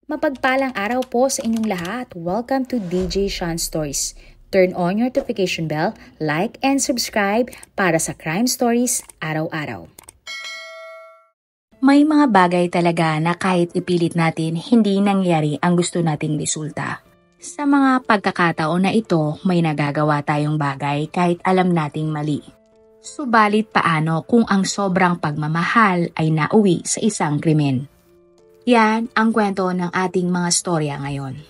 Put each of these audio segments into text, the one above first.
Mapagpalang araw po sa inyong lahat. Welcome to DJ Sean Stories. Turn on your notification bell, like and subscribe para sa crime stories araw-araw. May mga bagay talaga na kahit ipilit natin, hindi nangyari ang gusto nating resulta. Sa mga pagkakataon na ito, may nagagawa tayong bagay kahit alam nating mali. Subalit paano kung ang sobrang pagmamahal ay nauwi sa isang krimen? Yan ang kwento ng ating mga storya ngayon.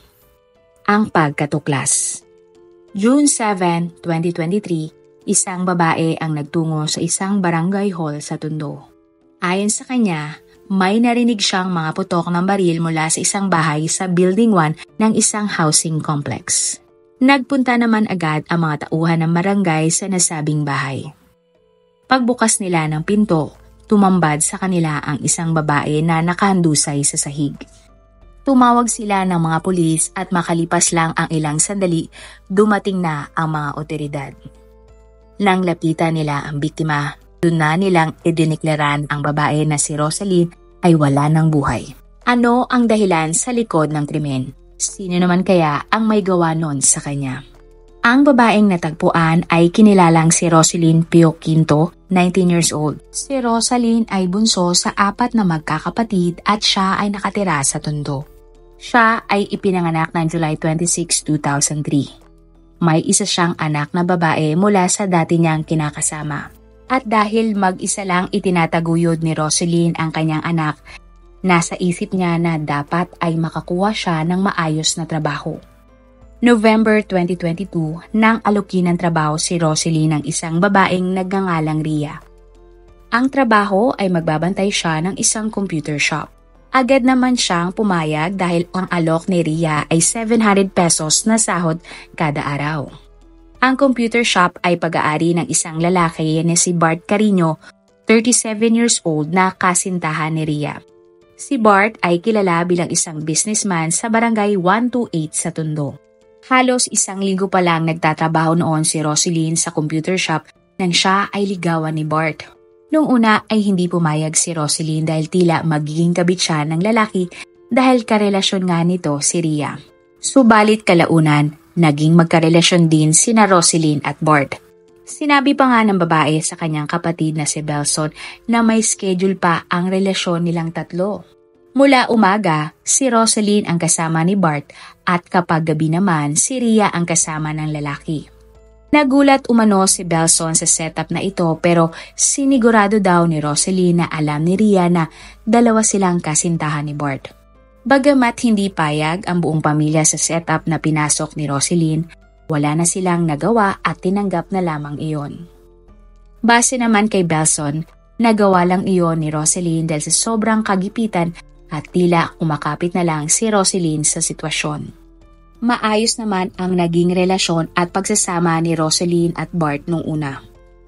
Ang pagkatuklas. June 7, 2023, isang babae ang nagtungo sa isang barangay hall sa Tondo. Ayon sa kanya, may narinig siyang mga putok ng baril mula sa isang bahay sa Building 1 ng isang housing complex. Nagpunta naman agad ang mga tauhan ng barangay sa nasabing bahay. Pagbukas nila ng pinto, tumambad sa kanila ang isang babae na nakahandusay sa sahig. Tumawag sila ng mga pulis at makalipas lang ang ilang sandali, dumating na ang mga otoridad. Nang lapitan nila ang biktima, doon na nilang idinekleran ang babae na si Rosaline ay wala ng buhay. Ano ang dahilan sa likod ng krimen? Sino naman kaya ang may gawa nun sa kanya? Ang babaeng natagpuan ay kinilalang si Rosaline Pio Quinto, 19 years old. Si Rosaline ay bunso sa 4 na magkakapatid at siya ay nakatira sa Tondo. Siya ay ipinanganak ng July 26, 2003. May isa siyang anak na babae mula sa dati niyang kinakasama. At dahil mag-isa lang itinataguyod ni Rosaline ang kanyang anak, nasa isip niya na dapat ay makakuha siya ng maayos na trabaho. November 2022, nang alukin ng trabaho si Rosaline ng isang babaeng nagngangalang Ria. Ang trabaho ay magbabantay siya ng isang computer shop. Agad naman siyang pumayag dahil ang alok ni Ria ay 700 pesos na sahod kada araw. Ang computer shop ay pag-aari ng isang lalaki na si Bart Carino, 37 years old na kasintahan ni Ria. Si Bart ay kilala bilang isang businessman sa barangay 128 sa Tondo. Halos isang linggo pa lang nagtatrabaho noon si Rosaline sa computer shop nang siya ay ligawan ni Bart. Noong una ay hindi pumayag si Rosaline dahil tila magiging kabit siya ng lalaki dahil karelasyon nga nito si Ria. Subalit kalaunan, naging magkarelasyon din sina Rosaline at Bart. Sinabi pa nga ng babae sa kanyang kapatid na si Belson na may schedule pa ang relasyon nilang tatlo. Mula umaga, si Rosaline ang kasama ni Bart at kapag gabi naman, si Ria ang kasama ng lalaki. Nagulat umano si Belson sa setup na ito pero sinigurado daw ni Rosaline na alam ni Ria na dalawa silang kasintahan ni Bart. Bagamat hindi payag ang buong pamilya sa setup na pinasok ni Rosaline, wala na silang nagawa at tinanggap na lamang iyon. Base naman kay Belson, nagawa lang iyon ni Rosaline dahil sa sobrang kagipitan at tila kumakapit na lang si Rosaline sa sitwasyon. Maayos naman ang naging relasyon at pagsasama ni Rosaline at Bart nung una.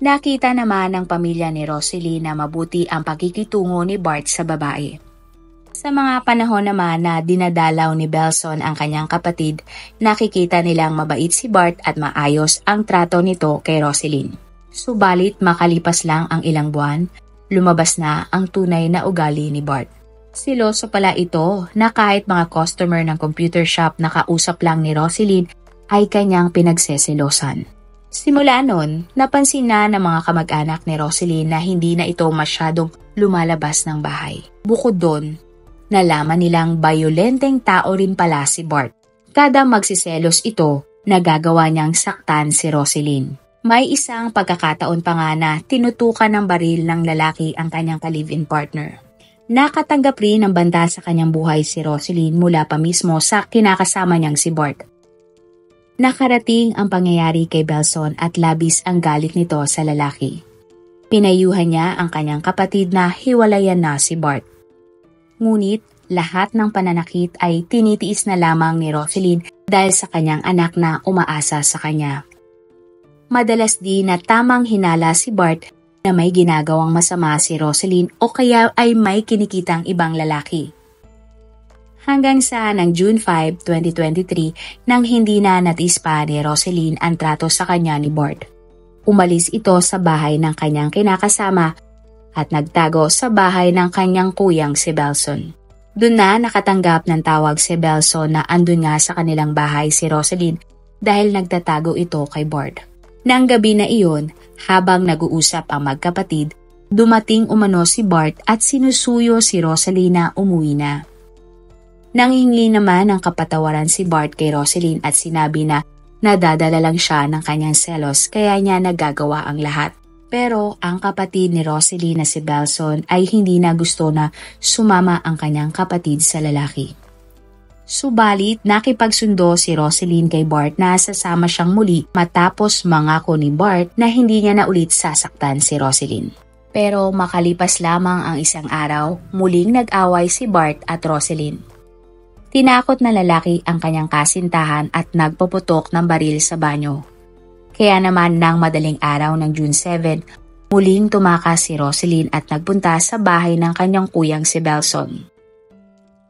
Nakita naman ng pamilya ni Rosaline na mabuti ang pakikitungo ni Bart sa babae. Sa mga panahon naman na dinadalaw ni Belson ang kanyang kapatid, nakikita nilang mabait si Bart at maayos ang trato nito kay Rosaline. Subalit makalipas lang ang ilang buwan, lumabas na ang tunay na ugali ni Bart. Siloso pala ito na kahit mga customer ng computer shop na kausap lang ni Rosaline ay kanyang pinagseselosan. Simula nun, napansin na ng mga kamag-anak ni Rosaline na hindi na ito masyadong lumalabas ng bahay. Bukod doon, nalaman nilang bayolenteng tao rin pala si Bart. Kada magsiselos ito, nagagawa niyang saktan si Rosaline. May isang pagkakataon pa nga na tinutukan ng baril ng lalaki ang kanyang ka-live-in partner. Nakatanggap rin ng banta sa kanyang buhay si Rosaline mula pa mismo sa kinakasama niyang si Bart. Nakarating ang pangyayari kay Belson at labis ang galit nito sa lalaki. Pinayuhan niya ang kanyang kapatid na hiwalayan na si Bart. Ngunit lahat ng pananakit ay tinitiis na lamang ni Rosaline dahil sa kanyang anak na umaasa sa kanya. Madalas din na tamang hinala si Bart na may ginagawang masama si Rosaline o kaya ay may kinikitang ibang lalaki. Hanggang sa ng June 5, 2023 nang hindi na natiis pa ni Rosaline ang trato sa kanya ni Bart. Umalis ito sa bahay ng kanyang kinakasama at nagtago sa bahay ng kanyang kuyang si Belson. Doon na nakatanggap ng tawag si Belson na andun nga sa kanilang bahay si Roselyn dahil nagtatago ito kay Bart. Nang gabi na iyon, habang nag-uusap ang magkapatid, dumating umano si Bart at sinusuyo si Roselyn na umuwi na. Nanghingi naman ng kapatawaran si Bart kay Roselyn at sinabi na nadadala lang siya ng kanyang selos kaya niya nagagawa ang lahat. Pero ang kapatid ni Roselyn na si Belson ay hindi na gusto na sumama ang kanyang kapatid sa lalaki. Subalit nakipagsundo si Roselyn kay Bart na sasama siyang muli matapos mangako ni Bart na hindi niya na ulit sasaktan si Roselyn. Pero makalipas lamang ang isang araw, muling nag-away si Bart at Roselyn. Tinakot na lalaki ang kanyang kasintahan at nagpuputok ng baril sa banyo. Kaya naman ng madaling araw ng June 7, muling tumakas si Roselyn at nagpunta sa bahay ng kanyang kuyang si Belson.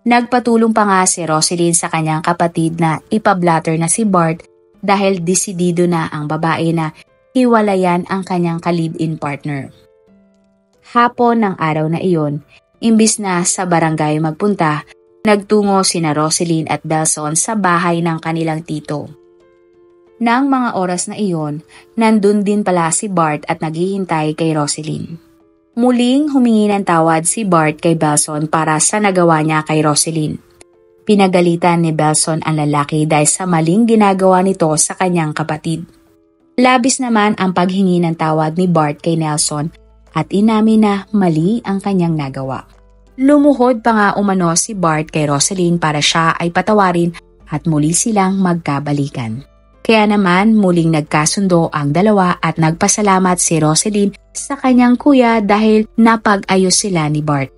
Nagpatulong pa nga si Roselyn sa kanyang kapatid na ipablatter na si Bart dahil desidido na ang babae na hiwalayan ang kanyang ka-live-in partner. Hapon ng araw na iyon, imbis na sa barangay magpunta, nagtungo sina Roselyn at Belson sa bahay ng kanilang tito. Nang mga oras na iyon, nandun din pala si Bart at naghihintay kay Roselyn. Muling humingi ng tawad si Bart kay Belson para sa nagawa niya kay Roselyn. Pinagalitan ni Belson ang lalaki dahil sa maling ginagawa nito sa kanyang kapatid. Labis naman ang paghingi ng tawad ni Bart kay Nelson at inamin na mali ang kanyang nagawa. Lumuhod pa nga umano si Bart kay Roselyn para siya ay patawarin at muli silang magkabalikan. Kaya naman muling nagkasundo ang dalawa at nagpasalamat si Roselyn sa kanyang kuya dahil napag-ayos sila ni Bart.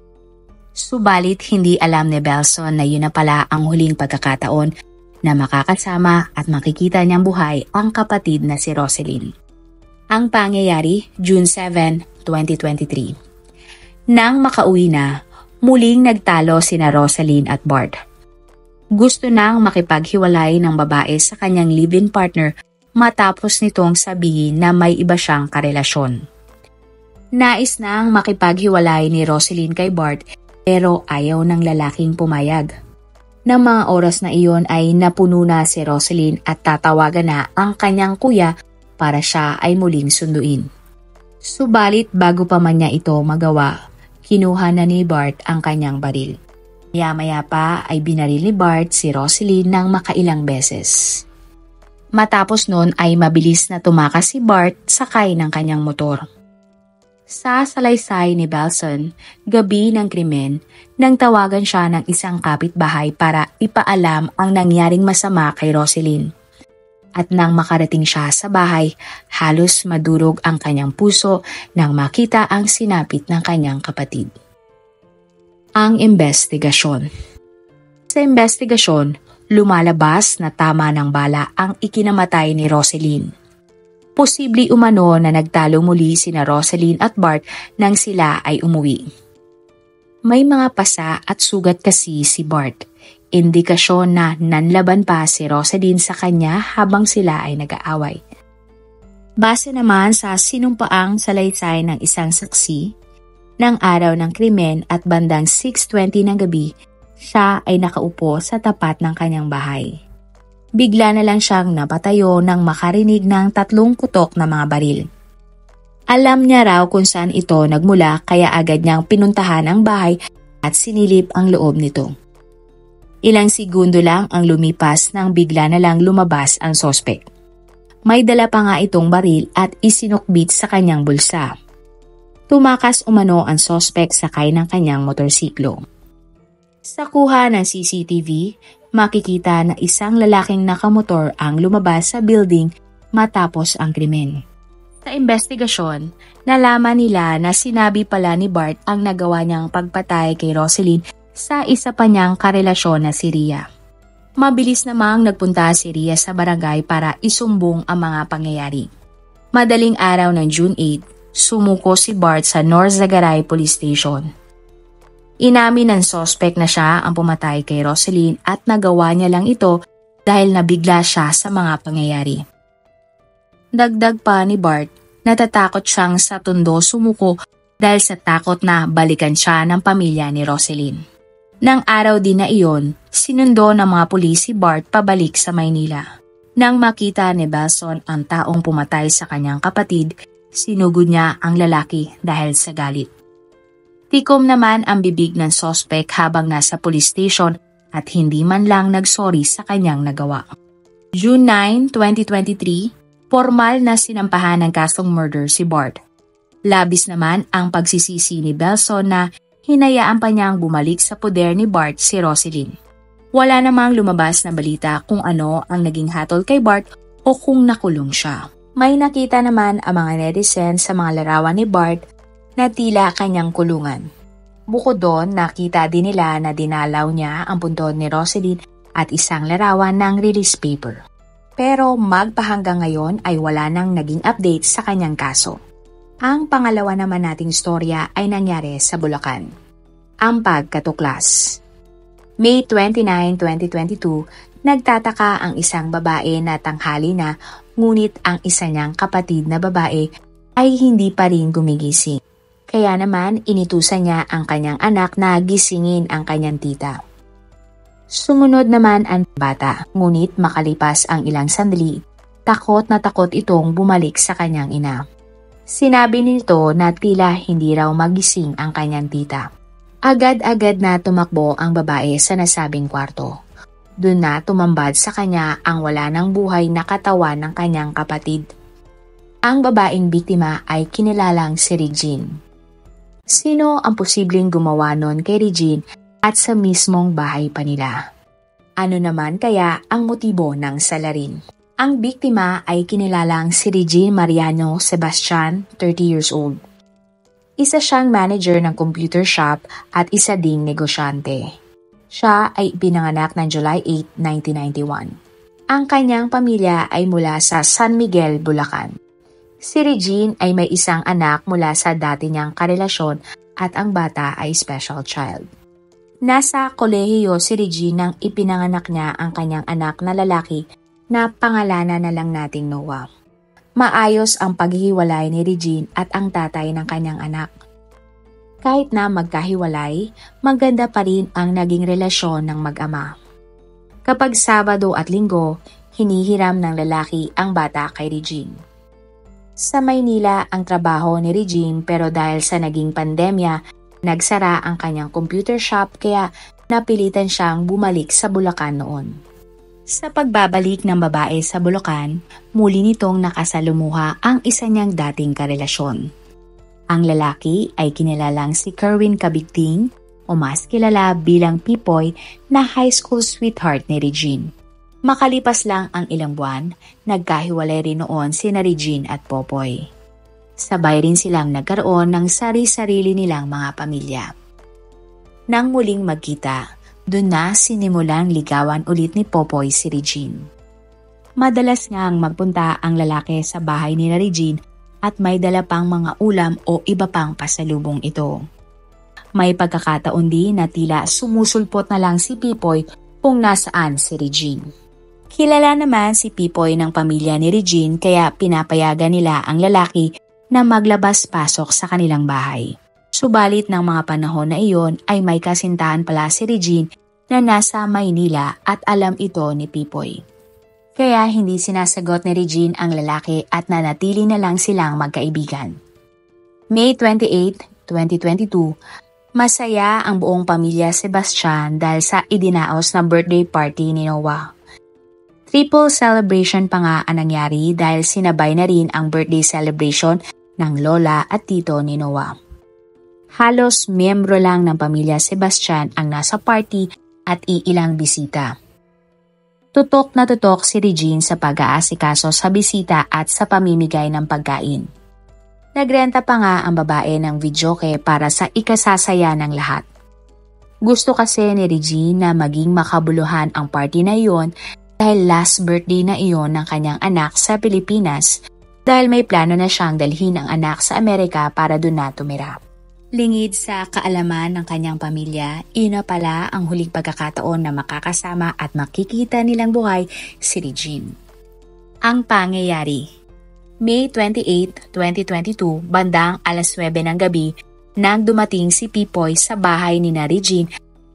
Subalit hindi alam ni Belson na yun na pala ang huling pagkakataon na makakasama at makikita niyang buhay ang kapatid na si Roselyn. Ang pangyayari, June 7, 2023. Nang makauwi na, muling nagtalo sina Roselyn at Bart. Gusto nang makipaghiwalay ng babae sa kanyang live-in partner matapos nitong sabihin na may iba siyang karelasyon. Nais nang makipaghiwalay ni Roselyn kay Bart pero ayaw ng lalaking pumayag. Nang mga oras na iyon ay napuno na si Roselyn at tatawagan na ang kanyang kuya para siya ay muling sunduin. Subalit bago pa man niya ito magawa, kinuha na ni Bart ang kanyang baril. Maya-maya pa ay binaril ni Bart si Roselyn ng makailang beses. Matapos nun ay mabilis na tumakas si Bart sakay ng kanyang motor. Sa salaysay ni Belson, gabi ng krimen, nang tawagan siya ng isang kapitbahay para ipaalam ang nangyaring masama kay Roselyn. At nang makarating siya sa bahay, halos madurog ang kanyang puso nang makita ang sinapit ng kanyang kapatid. Ang investigasyon. Sa investigasyon, lumalabas na tama ng bala ang ikinamatay ni Roselyn. Posible umano na nagtalo muli sina Roselyn at Bart nang sila ay umuwi. May mga pasa at sugat kasi si Bart, indikasyon na nanlaban pa si Roselyn sa kanya habang sila ay nag-aaway. Base naman sa sinumpaang salaysay ng isang saksi, ng araw ng krimen at bandang 6:20 ng gabi, siya ay nakaupo sa tapat ng kanyang bahay. Bigla na lang siyang napatayo nang makarinig ng 3 putok na mga baril. Alam niya raw kung saan ito nagmula kaya agad niyang pinuntahan ang bahay at sinilip ang loob nito. Ilang segundo lang ang lumipas nang bigla na lang lumabas ang sospek. May dala pa nga itong baril at isinukbit sa kanyang bulsa. Tumakas umano ang sospek sakay ng kanyang motorsiklo. Sa kuha ng CCTV, makikita na isang lalaking nakamotor ang lumabas sa building matapos ang krimen. Sa investigasyon, nalaman nila na sinabi pala ni Bart ang nagawa niyang pagpatay kay Roselyn sa isa pa niyang karelasyon na si Rhea. Mabilis namang nagpunta si Rhea sa barangay para isumbong ang mga pangyayari. Madaling araw ng June 8, sumuko si Bart sa North Zagaray Police Station. Inamin ng sospek na siya ang pumatay kay Roselyn at nagawa niya lang ito dahil nabigla siya sa mga pangyayari. Dagdag pa ni Bart, natatakot siyang sa tondo sumuko dahil sa takot na balikan siya ng pamilya ni Roselyn. Nang araw din na iyon, sinundo ng mga pulis si Bart pabalik sa Maynila. Nang makita ni Belson ang taong pumatay sa kanyang kapatid, sinugod niya ang lalaki dahil sa galit. Tikom naman ang bibig ng sospek habang nasa police station at hindi man lang nagsorry sa kanyang nagawa. June 9, 2023, formal na sinampahan ng kasong murder si Bart. Labis naman ang pagsisisi ni Belson na hinayaan pa niyang bumalik sa poder ni Bart si Roselyn. Wala namang lumabas na balita kung ano ang naging hatol kay Bart o kung nakulong siya. May nakita naman ang mga netizens sa mga larawan ni Bart na tila kanyang kulungan. Bukod doon, nakita din nila na dinalaw niya ang puntod ni Roselyn at isang larawan ng release paper. Pero magpahanggang ngayon ay wala nang naging update sa kanyang kaso. Ang pangalawa naman nating istorya ay nangyari sa Bulacan. Ang pagkatuklas. May 29, 2022, nagtataka ang isang babae na tanghali na ngunit ang isa niyang kapatid na babae ay hindi pa rin gumigising. Kaya naman initusan niya ang kanyang anak na gisingin ang kanyang tita. Sumunod naman ang bata, ngunit makalipas ang ilang sandali, takot na takot itong bumalik sa kanyang ina. Sinabi nito na tila hindi raw magising ang kanyang tita. Agad-agad na tumakbo ang babae sa nasabing kwarto. Doon na tumambad sa kanya ang wala ng buhay na katawan ng kanyang kapatid. Ang babaeng biktima ay kinilalang si Regine. Sino ang posibleng gumawa nun kay Regine at sa mismong bahay pa nila? Ano naman kaya ang motibo ng salarin? Ang biktima ay kinilalang si Regine Mariano Sebastian, 30 years old. Isa siyang manager ng computer shop at isa ding negosyante. Siya ay pinanganak ng July 8, 1991. Ang kanyang pamilya ay mula sa San Miguel, Bulacan. Si Regine ay may isang anak mula sa dati niyang karelasyon at ang bata ay special child. Nasa kolehiyo si Regine nang ipinanganak niya ang kanyang anak na lalaki na pangalanan na lang nating Noah. Maayos ang paghihiwalay ni Regine at ang tatay ng kanyang anak. Kahit na magkahiwalay, maganda pa rin ang naging relasyon ng mag-ama. Kapag Sabado at Linggo, hinihiram ng lalaki ang bata kay Regine. Sa Maynila ang trabaho ni Regine pero dahil sa naging pandemya, nagsara ang kanyang computer shop kaya napilitan siyang bumalik sa Bulacan noon. Sa pagbabalik ng babae sa Bulacan, muli nitong nakasalumuha ang isa niyang dating karelasyon. Ang lalaki ay kinilalang si Kerwin Cabigting o mas kilala bilang Pipoy na high school sweetheart ni Regine. Makalipas lang ang ilang buwan, nagkahiwalay rin noon sina Regine at Popoy. Sabay rin silang nagkaroon ng sari-sarili nilang mga pamilya. Nang muling magkita, doon na sinimulang ligawan ulit ni Popoy si Regine. Madalas ngang magpunta ang lalaki sa bahay ni Regine at may dala pang mga ulam o iba pang pasalubong ito. May pagkakataon din na tila sumusulpot na lang si Pipoy kung nasaan si Regine. Kilala naman si Pipoy ng pamilya ni Regine kaya pinapayagan nila ang lalaki na maglabas-pasok sa kanilang bahay. Subalit ng mga panahon na iyon ay may kasintahan pala si Regine na nasa Maynila at alam ito ni Pipoy. Kaya hindi sinasagot ni Regine ang lalaki at nanatili na lang silang magkaibigan. May 28, 2022, masaya ang buong pamilya Sebastian dahil sa idinaos na birthday party ni Noah. Triple celebration pa nga ang nangyari dahil sinabay na rin ang birthday celebration ng lola at tito ni Noah. Halos miyembro lang ng pamilya Sebastian ang nasa party at iilang bisita. Tutok na tutok si Regine sa pag-aasikaso sa bisita at sa pamimigay ng pagkain. Nagrenta pa nga ang babae ng videoke para sa ikasasaya ng lahat. Gusto kasi ni Regine na maging makabuluhan ang party na iyon dahil last birthday na iyon ng kanyang anak sa Pilipinas dahil may plano na siyang dalhin ang anak sa Amerika para doon na tumira. Lingid sa kaalaman ng kanyang pamilya, ina pala ang huling pagkakataon na makakasama at makikita nilang buhay si Regine. Ang pangyayari. May 28, 2022, bandang alas 9 ng gabi, nang dumating si Pipoy sa bahay ni na Regine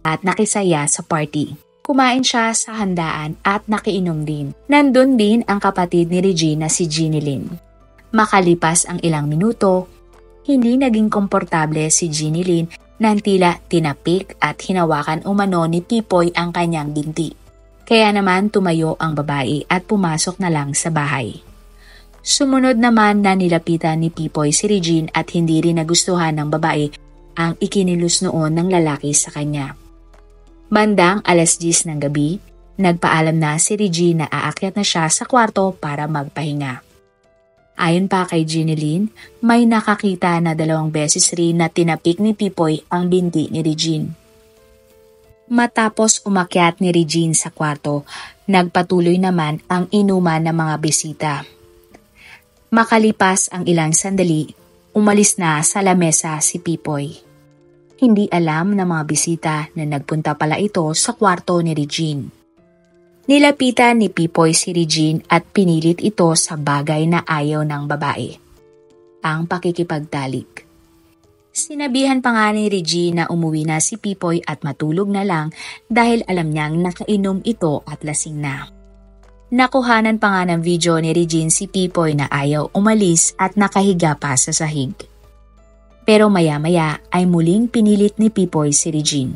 at nakisaya sa party. Kumain siya sa handaan at nakiinom din. Nandun din ang kapatid ni Regine na si Ginny Lynn. Makalipas ang ilang minuto, hindi naging komportable si Ginny Lynn nang tila tinapik at hinawakan umano ni Pipoy ang kanyang binti. Kaya naman tumayo ang babae at pumasok na lang sa bahay. Sumunod naman na nilapitan ni Pipoy si Regine at hindi rin nagustuhan ng babae ang ikinilos noon ng lalaki sa kanya. Bandang 10:00 ng gabi, nagpaalam na si Regine na aakyat na siya sa kwarto para magpahinga. Ayon pa kay Ginny Lynn, may nakakita na 2 beses rin na tinapik ni Pipoy ang binti ni Regine. Matapos umakyat ni Regine sa kwarto, nagpatuloy naman ang inuman ng mga bisita. Makalipas ang ilang sandali, umalis na sa lamesa si Pipoy. Hindi alam ng mga bisita na nagpunta pala ito sa kwarto ni Regine. Nilapitan ni Pipoy si Regine at pinilit ito sa bagay na ayaw ng babae, ang pakikipagtalik. Sinabihan pa nga ni Regine na umuwi na si Pipoy at matulog na lang dahil alam niyang nakainom ito at lasing na. Nakuhanan pa nga ng video ni Regine si Pipoy na ayaw umalis at nakahiga pa sa sahig. Pero maya-maya ay muling pinilit ni Pipoy si Regine.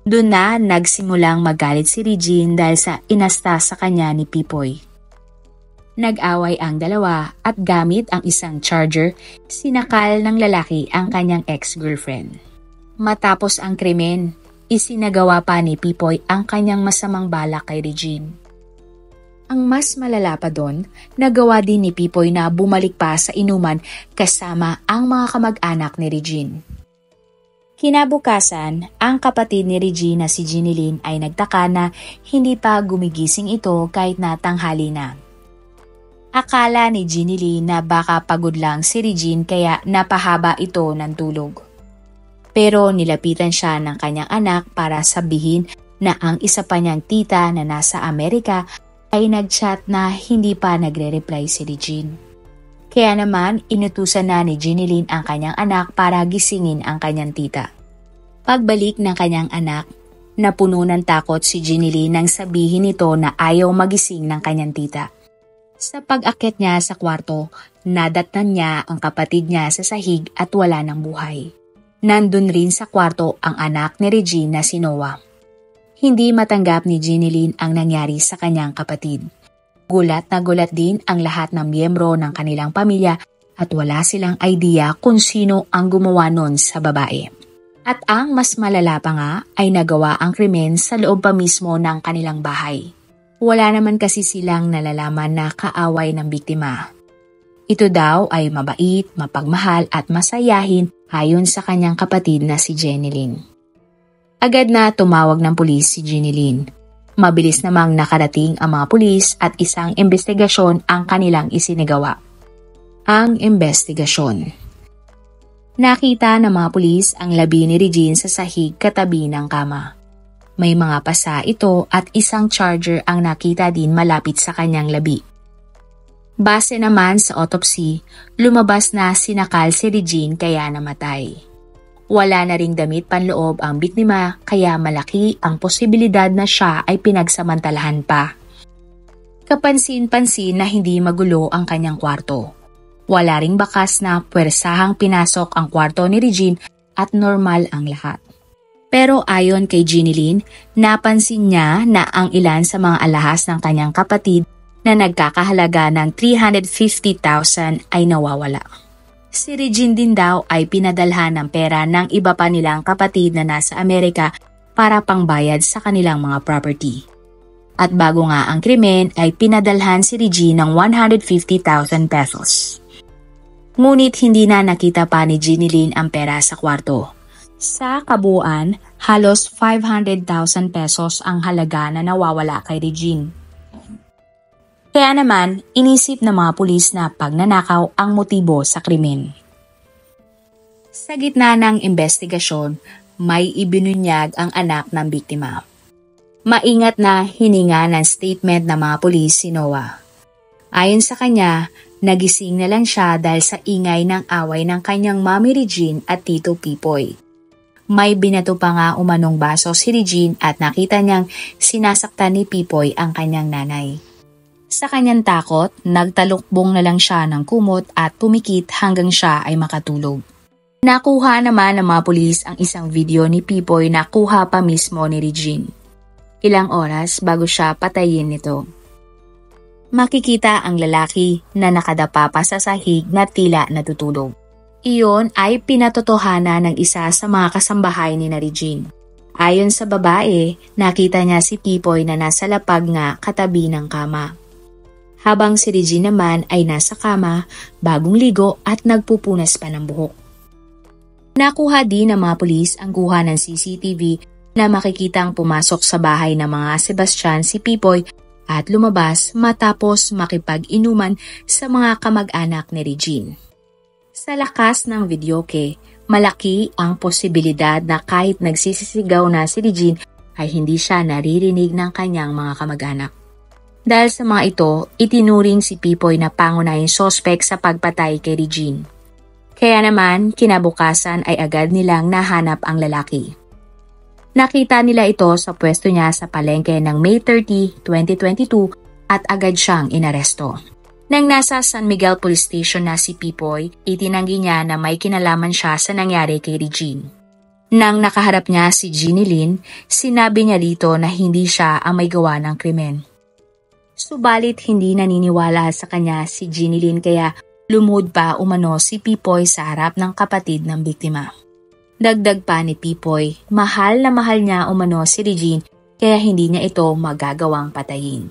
Doon na nagsimulang magalit si Regine dahil sa inasta sa kanya ni Pipoy. Nag-away ang dalawa at gamit ang isang charger, sinakal ng lalaki ang kanyang ex-girlfriend. Matapos ang krimen, isinagawa pa ni Pipoy ang kanyang masamang balak kay Regine. Ang mas malala pa doon, nagawa din ni Pipoy na bumalik pa sa inuman kasama ang mga kamag-anak ni Regine. Kinabukasan, ang kapatid ni Regine na si Ginny Lynn ay nagtaka na hindi pa gumigising ito kahit na tanghali na. Akala ni Ginny Lynn na baka pagod lang si Regine kaya napahaba ito ng tulog. Pero nilapitan siya ng kanyang anak para sabihin na ang isa pa niyang tita na nasa Amerika ay nag-chat na hindi pa nagre-reply si Regine. Kaya naman inutusan na ni Ginny Lynn ang kanyang anak para gisingin ang kanyang tita. Pagbalik ng kanyang anak, napuno ng takot si Ginny Lynn nang sabihin nito na ayaw magising ng kanyang tita. Sa pag-akyat niya sa kwarto, nadatnan niya ang kapatid niya sa sahig at wala ng buhay. Nandun rin sa kwarto ang anak ni Regine na si Noah. Hindi matanggap ni Ginny Lynn ang nangyari sa kanyang kapatid. Gulat na gulat din ang lahat ng miyembro ng kanilang pamilya at wala silang idea kung sino ang gumawa nun sa babae. At ang mas malala pa nga ay nagawa ang krimen sa loob pa mismo ng kanilang bahay. Wala naman kasi silang nalalaman na kaaway ng biktima. Ito daw ay mabait, mapagmahal at masayahin ayon sa kanyang kapatid na si Ginny Lynn. Agad na tumawag ng pulis si Ginny Lynn. Mabilis namang nakarating ang mga pulis at isang investigasyon ang kanilang isinagawa. Ang investigasyon. Nakita ng mga pulis ang labi ni Regine sa sahig katabi ng kama. May mga pasa ito at isang charger ang nakita din malapit sa kanyang labi. Base naman sa autopsy, lumabas na sinakal si Regine kaya namatay. Wala na ring damit panloob ang biktima kaya malaki ang posibilidad na siya ay pinagsamantalahan pa. Kapansin-pansin na hindi magulo ang kanyang kwarto. Wala ring bakas na puwersahang pinasok ang kwarto ni Regine at normal ang lahat. Pero ayon kay Ginny Lynn, napansin niya na ang ilan sa mga alahas ng kanyang kapatid na nagkakahalaga ng 350,000 ay nawawala. Si Regine din daw ay pinadalhan ng pera ng iba pa nilang kapatid na nasa Amerika para pangbayad sa kanilang mga property. At bago nga ang krimen ay pinadalhan si Regine ng 150,000 pesos. Ngunit hindi na nakita pa ni Ginny Lynn ang pera sa kwarto. Sa kabuuan, halos 500,000 pesos ang halaga na nawawala kay Regine. Kaya naman, inisip ng mga pulis na pagnanakaw ang motibo sa krimen. Sa gitna ng investigasyon, may ibinunyag ang anak ng biktima. Maingat na hininga ng statement ng mga pulis si Noah. Ayon sa kanya, nagising na lang siya dahil sa ingay ng away ng kanyang Mommy Regine at Tito Pipoy. May binato pa nga umanong baso si Regine at nakita niyang sinasaktan ni Pipoy ang kanyang nanay. Sa kanyang takot, nagtalukbong na lang siya ng kumot at pumikit hanggang siya ay makatulog. Nakuha naman ng mga pulis ang isang video ni Pipoy na kuha pa mismo ni Regine. Ilang oras bago siya patayin nito. Makikita ang lalaki na nakadapa pa sa sahig na tila natutulog. Iyon ay pinatotohanan ng isa sa mga kasambahay ni Regine. Ayon sa babae, nakita niya si Pipoy na nasa lapag nga katabi ng kama. Habang si Regine naman ay nasa kama, bagong ligo at nagpupunas pa ng buhok. Nakuha din ng mga pulis ang kuha ng CCTV na makikitang pumasok sa bahay ng mga Sebastian si Pipoy at lumabas matapos makipag-inuman sa mga kamag-anak ni Regine. Sa lakas ng videoke, malaki ang posibilidad na kahit nagsisisigaw na si Regine ay hindi siya naririnig ng kanyang mga kamag-anak. Dahil sa mga ito, itinuring si Pipoy na pangunahing sospek sa pagpatay kay Regine. Kaya naman, kinabukasan ay agad nilang nahanap ang lalaki. Nakita nila ito sa pwesto niya sa palengke ng May 30, 2022 at agad siyang inaresto. Nang nasa San Miguel Police Station na si Pipoy, itinanggi niya na may kinalaman siya sa nangyari kay Regine. Nang nakaharap niya si Jeannie Lynn, sinabi niya dito na hindi siya ang may gawa ng krimen. Subalit hindi naniniwala sa kanya si Jeannie Lynn kaya lumuhod pa umano si Pipoy sa harap ng kapatid ng biktima. Dagdag pa ni Pipoy, mahal na mahal niya umano si Regine kaya hindi niya ito magagawang patayin.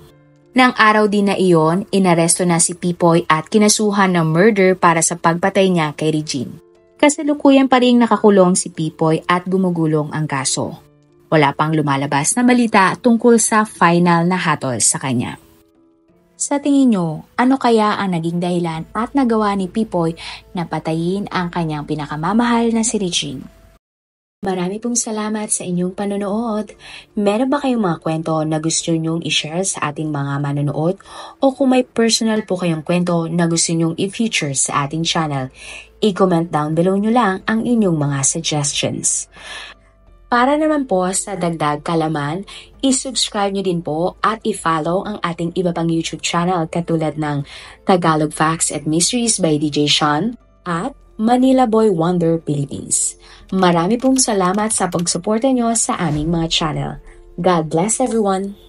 Nang araw din na iyon, inaresto na si Pipoy at kinasuhan ng murder para sa pagpatay niya kay Regine. Kasalukuyan pa ring nakakulong si Pipoy at gumugulong ang kaso. Wala pang lumalabas na balita tungkol sa final na hatol sa kanya. Sa tingin nyo, ano kaya ang naging dahilan at nagawa ni Pipoy na patayin ang kanyang pinakamamahal na si Regine? Marami pong salamat sa inyong panonood. Meron ba kayong mga kwento na gusto nyong i-share sa ating mga manonood? O kung may personal po kayong kwento na gusto nyong i-feature sa ating channel, i-comment down below nyo lang ang inyong mga suggestions. Para naman po sa dagdag kalaman, i-subscribe nyo din po at i-follow ang ating iba pang YouTube channel katulad ng Tagalog Facts and Mysteries by DJ Sean at Manila Boy Wonder Philippines. Marami pong salamat sa pagsuporta nyo sa aming mga channel. God bless everyone!